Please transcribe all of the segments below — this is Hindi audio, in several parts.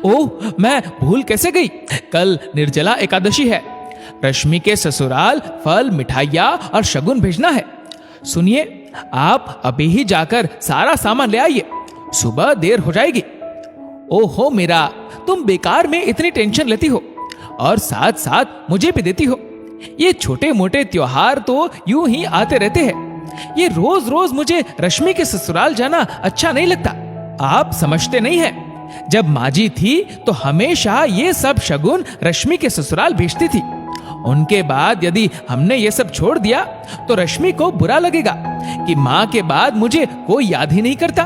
ओह, मैं भूल कैसे गई, कल निर्जला एकादशी है। रश्मि के ससुराल फल, मिठाइयाँ और शगुन भेजना है। सुनिए, आप अभी ही जाकर सारा सामान ले आइए, सुबह देर हो जाएगी। ओहो मीरा, तुम बेकार में इतनी टेंशन लेती हो और साथ साथ मुझे भी देती हो। ये छोटे मोटे त्योहार तो यूं ही आते रहते हैं। ये रोज रोज मुझे रश्मि के ससुराल जाना अच्छा नहीं लगता। आप समझते नहीं हैं, जब माजी थी तो हमेशा ये सब शगुन रश्मि के ससुराल भेजती थी। उनके बाद यदि हमने ये सब छोड़ दिया तो रश्मि को बुरा लगेगा कि माँ के बाद मुझे कोई याद ही नहीं करता।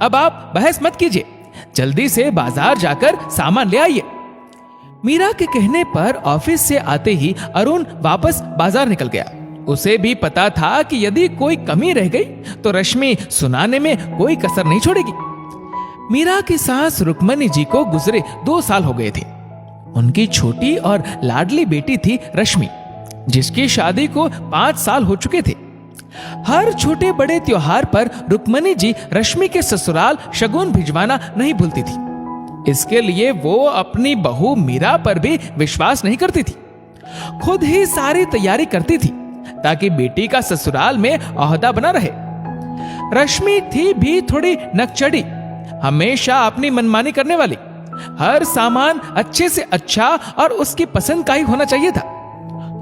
अब आप बहस मत कीजिए, जल्दी से बाजार जाकर सामान ले आइए। मीरा के कहने पर ऑफिस से आते ही अरुण वापस बाजार निकल गया। उसे भी पता था कि यदि कोई कमी रह गई तो रश्मि सुनाने में कोई कसर नहीं छोड़ेगी। मीरा की सास रुक्मणी जी को गुजरे 2 साल हो गए थे। उनकी छोटी और लाडली बेटी थी रश्मि, जिसकी शादी को 5 साल हो चुके थे। हर छोटे बड़े त्योहार पर रुक्मणी जी रश्मि के ससुराल शगुन भिजवाना नहीं भूलती थी। इसके लिए वो अपनी बहू मीरा पर भी विश्वास नहीं करती थी। खुद ही सारी तैयारी करती थी ताकि बेटी का ससुराल में ओहदा बना रहे। रश्मि थी भी थोड़ी नकचड़ी, हमेशा अपनी मनमानी करने वाली। हर सामान अच्छे से अच्छा और उसकी पसंद का ही होना चाहिए था।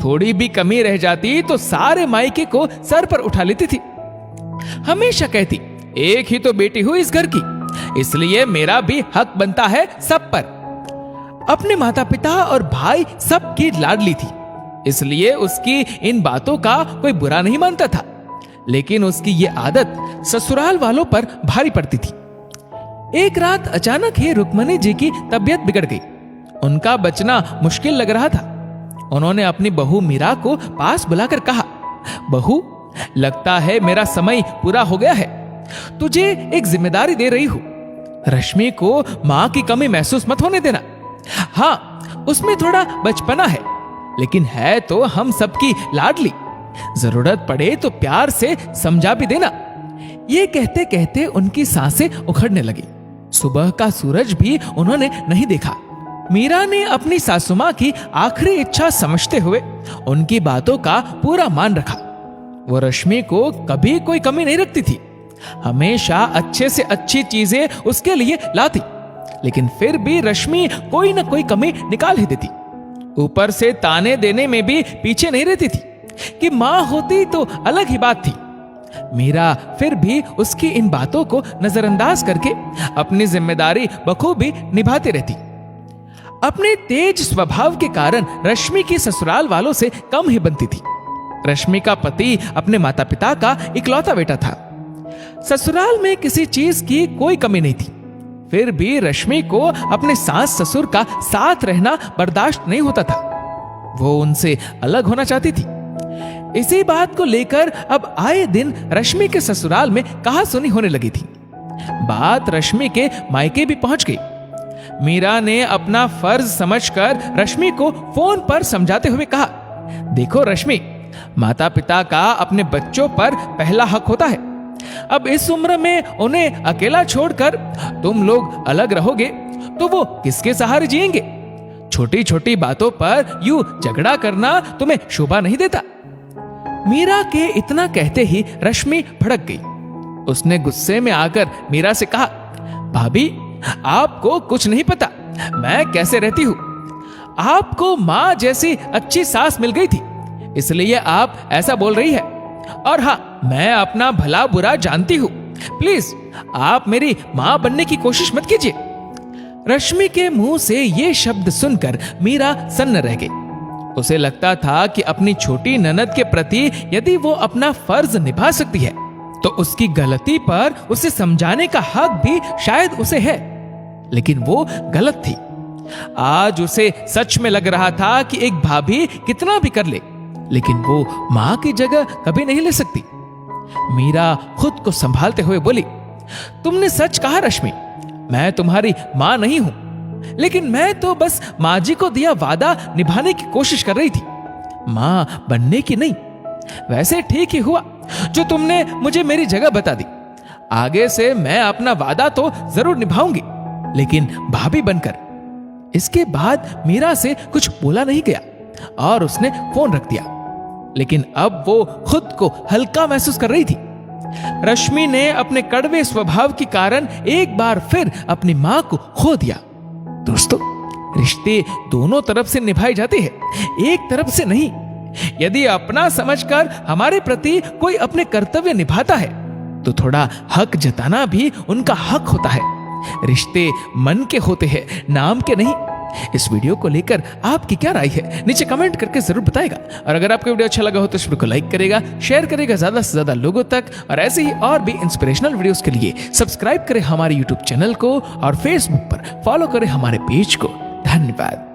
थोड़ी भी कमी रह जाती तो सारे मायके को सर पर उठा लेती थी। हमेशा कहती, एक ही तो बेटी हुई इस घर की, इसलिए मेरा भी हक बनता है सब पर। अपने माता पिता और भाई सबकी लाडली थी, इसलिए उसकी इन बातों का कोई बुरा नहीं मानता था। लेकिन उसकी ये आदत ससुराल वालों पर भारी पड़ती थी। एक रात अचानक ही रुक्मणी जी की तबीयत बिगड़ गई। उनका बचना मुश्किल लग रहा था। उन्होंने अपनी बहू मीरा को पास बुलाकर कहा, बहू, लगता है मेरा समय पूरा हो गया है। तुझे एक जिम्मेदारी दे रही हूं। रश्मि को मां की कमी महसूस मत होने देना। हाँ, उसमें थोड़ा बचपना है, लेकिन है तो हम सबकी लाडली। जरूरत पड़े तो प्यार से समझा भी देना। ये कहते कहते उनकी सांसें उखड़ने लगी। सुबह का सूरज भी उन्होंने नहीं देखा। मीरा ने अपनी सासुमां की आखिरी इच्छा समझते हुए उनकी बातों का पूरा मान रखा। वो रश्मि को कभी कोई कमी नहीं रखती थी, हमेशा अच्छे से अच्छी चीजें उसके लिए लाती। लेकिन फिर भी रश्मि कोई ना कोई कमी निकाल ही देती। ऊपर से ताने देने में भी पीछे नहीं रहती थी कि मां होती तो अलग ही बात थी। मीरा फिर भी उसकी इन बातों को नजरअंदाज करके अपनी जिम्मेदारी बखूबी निभाती रहती। अपने तेज स्वभाव के कारण रश्मि की ससुराल वालों से कम ही बनती थी। रश्मि का पति अपने माता पिता का इकलौता बेटा था। ससुराल में किसी चीज की कोई कमी नहीं थी। फिर भी रश्मि को अपने सास ससुर का साथ रहना बर्दाश्त नहीं होता था। वो उनसे अलग होना चाहती थी। इसी बात को लेकर अब आए दिन रश्मि के ससुराल में कहासुनी होने लगी थी। बात रश्मि के मायके भी पहुंच गई। मीरा ने अपना फर्ज समझकर रश्मि को फोन पर समझाते हुए कहा, देखो रश्मि, माता पिता का अपने बच्चों पर पहला हक होता है। अब इस उम्र में उन्हें अकेला छोड़कर तुम लोग अलग रहोगे तो वो किसके सहारे जिएंगे? छोटी छोटी बातों पर यूं झगड़ा करना तुम्हें शोभा नहीं देता। मीरा के इतना कहते ही रश्मि भड़क गई। उसने गुस्से में आकर मीरा से कहा, भाभी, आपको कुछ नहीं पता मैं कैसे रहती हूं। आपको मां जैसी अच्छी सास मिल गई थी, इसलिए आप ऐसा बोल रही है। और हाँ, मैं अपना भला बुरा जानती हूं। प्लीज आप मेरी मां बनने की कोशिश मत कीजिए। रश्मि के मुंह से ये शब्द सुनकर मीरा सन्न रह गई। उसे लगता था कि अपनी छोटी ननद के प्रति यदि वो अपना फर्ज निभा सकती है तो उसकी गलती पर उसे समझाने का हक भी शायद उसे है। लेकिन वो गलत थी। आज उसे सच में लग रहा था कि एक भाभी कितना भी कर ले, लेकिन वो मां की जगह कभी नहीं ले सकती। मीरा खुद को संभालते हुए बोली, तुमने सच कहा रश्मि, मैं तुम्हारी मां नहीं हूं, लेकिन मैं तो बस मां जी को दिया वादा निभाने की कोशिश कर रही थी, मां बनने की नहीं। वैसे ठीक ही हुआ जो तुमने मुझे मेरी जगह बता दी। आगे से मैं अपना वादा तो जरूर निभाऊंगी। लेकिन भाभी बनकर। इसके बाद मीरा से कुछ बोला नहीं गया और उसने फोन रख दिया। लेकिन अब वो खुद को हल्का महसूस कर रही थी। रश्मि ने अपने कड़वे स्वभाव के कारण एक बार फिर अपनी मां को खो दिया। दोस्तों, रिश्ते दोनों तरफ से निभाए जाते हैं, एक तरफ से नहीं। यदि अपना समझकर हमारे प्रति कोई अपने कर्तव्य निभाता है तो थोड़ा हक जताना भी उनका हक होता है। रिश्ते मन के होते हैं, नाम के नहीं। इस वीडियो को लेकर आपकी क्या राय है, नीचे कमेंट करके जरूर बताएगा। और अगर आपको वीडियो अच्छा लगा हो तो इस वीडियो को लाइक करेगा, शेयर करेगा ज्यादा से ज्यादा लोगों तक। और ऐसे ही और भी इंस्पिरेशनल वीडियोस के लिए सब्सक्राइब करें हमारे यूट्यूब चैनल को और फेसबुक पर फॉलो करें हमारे पेज को। धन्यवाद।